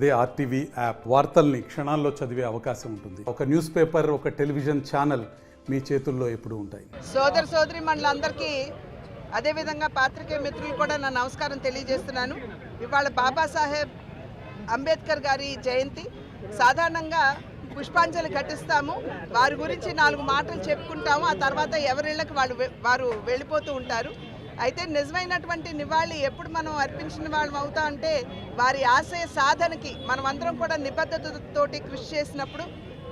అదే RTV app వార్తల్ని క్షణాల్లో చదివే అవకాశం ఉంటుంది. ఒక న్యూస్ పేపర్, ఒక టెలివిజన్ ఛానల్ మీ చేతుల్లో ఎప్పుడూ ఉంటాయి. సోదరి మండలందరికీ అదేవిధంగా పాత్రికేయ మిత్రులు కూడా నా నమస్కారం తెలియజేస్తున్నాను. ఇవాళ బాబాసాహెబ్ అంబేద్కర్ గారి జయంతి. సాధారణంగా పుష్పాంజలి ఘటిస్తాము, వారి గురించి 4 మాటలు చెప్పుకుంటాము, ఆ తర్వాత ఎవరిళ్ళకి వారు వెళ్ళిపోతూ ఉంటారు. అయితే నిజమైనటువంటి నివాళి ఎప్పుడు మనం అర్పించిన వాళ్ళం అవుతా అంటే వారి ఆశయ సాధనకి మనమందరం కూడా నిబద్ధతతోటి కృషి చేసినప్పుడు,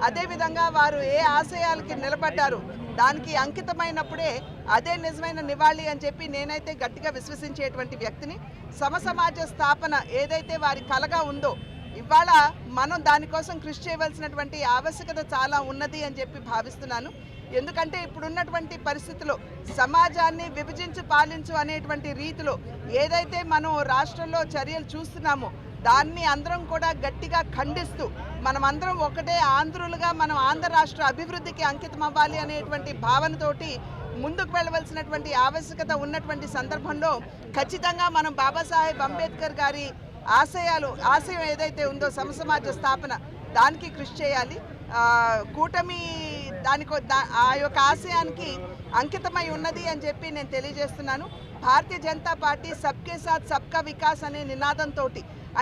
అదేవిధంగా వారు ఏ ఆశయాలకి నిలబడ్డారు దానికి అంకితమైనప్పుడే అదే నిజమైన నివాళి అని చెప్పి నేనైతే గట్టిగా విశ్వసించేటువంటి వ్యక్తిని. సమసమాజ స్థాపన ఏదైతే వారి కలగా ఉందో ఇవాళ మనం దానికోసం కృషి చేయవలసినటువంటి ఆవశ్యకత చాలా ఉన్నది అని చెప్పి భావిస్తున్నాను. ఎందుకంటే ఇప్పుడున్నటువంటి పరిస్థితుల్లో సమాజాన్ని విభజించి పాలించు అనేటువంటి రీతిలో ఏదైతే మనం రాష్ట్రంలో చర్యలు చూస్తున్నామో దాన్ని అందరం కూడా గట్టిగా ఖండిస్తూ మనమందరం ఒకటే ఆంధ్రులుగా మనం ఆంధ్ర రాష్ట్ర అభివృద్ధికి అంకితం అవ్వాలి అనేటువంటి భావనతోటి ముందుకు వెళ్ళవలసినటువంటి ఆవశ్యకత ఉన్నటువంటి సందర్భంలో ఖచ్చితంగా మనం బాబాసాహెబ్ అంబేద్కర్ గారి ఆశయం ఏదైతే ఉందో సమసమాజ స్థాపన దానికి కృషి చేయాలి. కూటమి ఆ యొక్క ఆశయానికి అంకితమై ఉన్నది అని చెప్పి నేను తెలియజేస్తున్నాను. భారతీయ జనతా పార్టీ సబ్కే సాత్ సబ్కా వికాస్ అనే నినాదంతో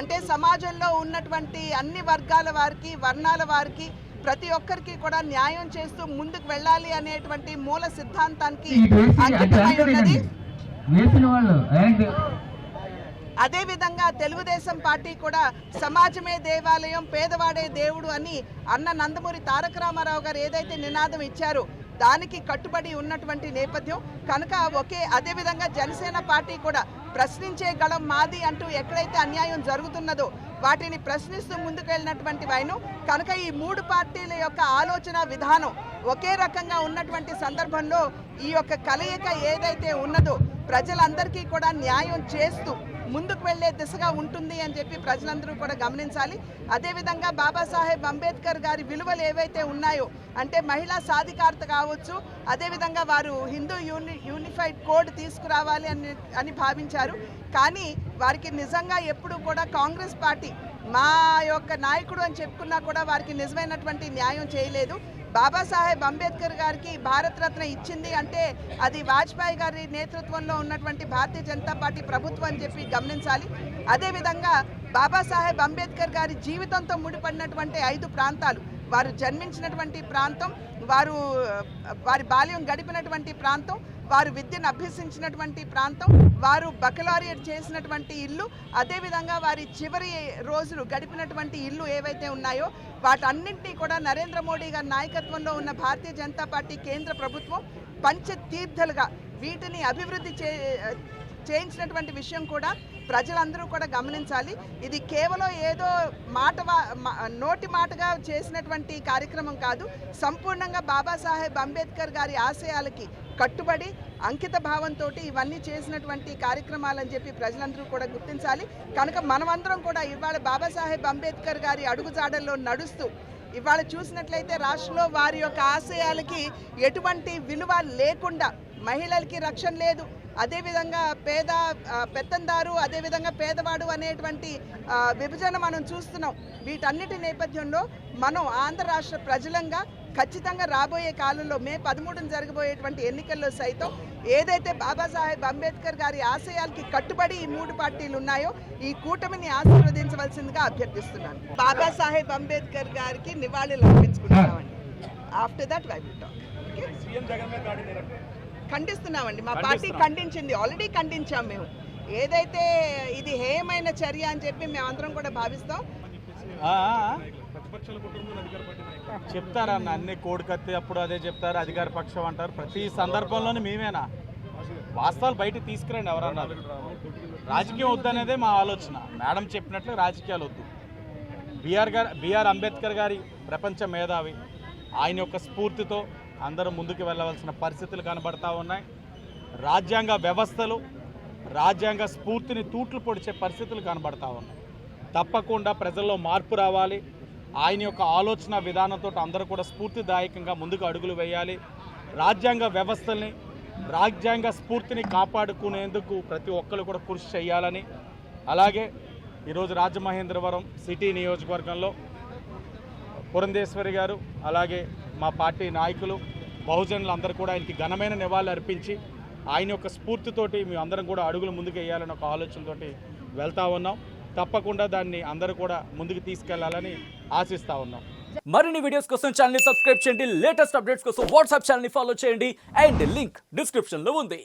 అంటే సమాజంలో ఉన్నటువంటి అన్ని వర్గాల వారికి, వర్ణాల వారికి, ప్రతి ఒక్కరికి కూడా న్యాయం చేస్తూ ముందుకు వెళ్ళాలి అనేటువంటి మూల సిద్ధాంతానికి అంకితమై ఉన్నది. అదేవిధంగా తెలుగుదేశం పార్టీ కూడా సమాజమే దేవాలయం, పేదవాడే దేవుడు అని అన్న నందమూరి తారక రామారావు గారు ఏదైతే నినాదం ఇచ్చారో దానికి కట్టుబడి ఉన్నటువంటి నేపథ్యం కనుక అదేవిధంగా జనసేన పార్టీ కూడా ప్రశ్నించే గళం మాది అంటూ ఎక్కడైతే అన్యాయం జరుగుతున్నదో వాటిని ప్రశ్నిస్తూ ముందుకు వెళ్ళినటువంటి వైను కనుక ఈ 3 పార్టీల యొక్క ఆలోచన విధానం ఒకే రకంగా ఉన్నటువంటి సందర్భంలో ఈ యొక్క కలయిక ఏదైతే ఉన్నదో ప్రజలందరికీ కూడా న్యాయం చేస్తూ ముందుకు వెళ్లే దిశగా ఉంటుంది అని చెప్పి ప్రజలందరూ కూడా గమనించాలి. అదేవిధంగా బాబాసాహెబ్ అంబేద్కర్ గారి విలువలు ఏవైతే ఉన్నాయో అంటే మహిళా సాధికారత కావచ్చు, అదేవిధంగా వారు హిందూ యూనిఫైడ్ కోడ్ తీసుకురావాలి అని భావించారు. కానీ వారికి నిజంగా ఎప్పుడు కూడా కాంగ్రెస్ పార్టీ మా యొక్క నాయకుడు అని చెప్పుకున్నా కూడా వారికి నిజమైనటువంటి న్యాయం చేయలేదు. బాబాసాహెబ్ అంబేద్కర్ గారికి భారతరత్న ఇచ్చింది అంటే అది వాజ్పేయి గారి నేతృత్వంలో ఉన్నటువంటి భారతీయ జనతా పార్టీ ప్రభుత్వం అని చెప్పి గమనించాలి. అదేవిధంగా బాబాసాహెబ్ అంబేద్కర్ గారి జీవితంతో ముడిపడినటువంటి 5 ప్రాంతాలు, వారు జన్మించినటువంటి ప్రాంతం, వారి బాల్యం గడిపినటువంటి ప్రాంతం, వారు విద్యను అభ్యసించినటువంటి ప్రాంతం, వారు బకలారియట్ చేసినటువంటి ఇల్లు, అదేవిధంగా వారి చివరి రోజులు గడిపినటువంటి ఇల్లు ఏవైతే ఉన్నాయో వాటన్నింటినీ కూడా నరేంద్ర మోడీ గారి నాయకత్వంలో ఉన్న భారతీయ జనతా పార్టీ కేంద్ర ప్రభుత్వం పంచతీర్థలుగా వీటిని అభివృద్ధి చేయించినటువంటి విషయం కూడా ప్రజలందరూ కూడా గమనించాలి. ఇది కేవలం ఏదో నోటి మాటగా చేసినటువంటి కార్యక్రమం కాదు. సంపూర్ణంగా బాబాసాహెబ్ అంబేద్కర్ గారి ఆశయాలకి కట్టుబడి అంకిత భావంతో ఇవన్నీ చేసినటువంటి కార్యక్రమాలని చెప్పి ప్రజలందరూ కూడా గుర్తించాలి. కనుక మనమందరం కూడా ఇవాళ బాబాసాహెబ్ అంబేద్కర్ గారి అడుగుజాడల్లో నడుస్తూ ఇవాళ చూసినట్లయితే రాష్ట్రంలో వారి యొక్క ఆశయాలకి ఎటువంటి విలువ లేకుండా మహిళలకి రక్షణ లేదు, అదేవిధంగా పెత్తందారు, అదేవిధంగా పేదవాడు అనేటువంటి విభజన మనం చూస్తున్నాం. వీటన్నిటి నేపథ్యంలో మనం ఆంధ్ర రాష్ట్ర ప్రజలంగా ఖచ్చితంగా రాబోయే కాలంలో మే 13న జరగబోయేటువంటి ఎన్నికల్లో సైతం ఏదైతే బాబాసాహెబ్ అంబేద్కర్ గారి ఆశయాలకి కట్టుబడి ఈ 3 పార్టీలు ఉన్నాయో ఈ కూటమిని ఆశీర్వదించవలసిందిగా అభ్యర్థిస్తున్నాను. బాబాసాహెబ్ అంబేద్కర్ గారికి నివాళులు అర్పించుకుంటున్నామండి. After that we will talk. ఖండిస్తున్నామండి, మా పార్టీ ఖండించింది, ఆల్రెడీ ఖండించాం మేము. ఏదైతే ఇది హేయమైన చర్య అని చెప్పి మేమందరం కూడా భావిస్తాం. చెప్తారన్న అన్ని కోడికత్తి అప్పుడు అదే చెప్తారు, అధికార పక్షం అంటారు. ప్రతి సందర్భంలోనే మేమేనా వాస్తవాలు బయటకు తీసుకురండి. ఎవరన్నారు రాజకీయం వద్దనేదే మా ఆలోచన. మేడం చెప్పినట్లు రాజకీయాలు వద్దు. బిఆర్ అంబేద్కర్ గారి ప్రపంచ మేధావి, ఆయన యొక్క స్ఫూర్తితో అందరూ ముందుకు వెళ్ళవలసిన పరిస్థితులు కనబడతా ఉన్నాయి. రాజ్యాంగ వ్యవస్థలు, రాజ్యాంగ స్ఫూర్తిని తూట్లు పొడిచే పరిస్థితులు కనబడతా ఉన్నాయి. తప్పకుండా ప్రజల్లో మార్పు రావాలి. ఆయన యొక్క ఆలోచన విధానంతో అందరూ కూడా స్ఫూర్తిదాయకంగా ముందుకు అడుగులు వేయాలి. రాజ్యాంగ వ్యవస్థల్ని, రాజ్యాంగ స్ఫూర్తిని కాపాడుకునేందుకు ప్రతి ఒక్కరు కూడా కృషి చేయాలని, అలాగే ఈరోజు రాజమహేంద్రవరం సిటీ నియోజకవర్గంలో పురంధేశ్వరి గారు అలాగే మా పార్టీ నాయకులు బహుజనులు అందరూ కూడా ఆయనకి ఘనమైన నివాళులు అర్పించి ఆయన యొక్క స్ఫూర్తితోటి మేము అందరం కూడా అడుగులు ముందుకు వేయాలని ఒక ఆలోచనతోటి వెళ్తా ఉన్నాం. తప్పకుండా దాన్ని అందరూ కూడా ముందుకు తీసుకెళ్లాలని ఆశిస్తా ఉన్నాం. మరిన్ని వీడియోస్ కోసం ఛానల్ ని సబ్స్క్రైబ్ చేయండి, లేటెస్ట్ అప్డేట్స్ కోసం వాట్సాప్ ఛానల్ ని ఫాలో చేయండి అండ్ లింక్ డిస్క్రిప్షన్ లో ఉంది.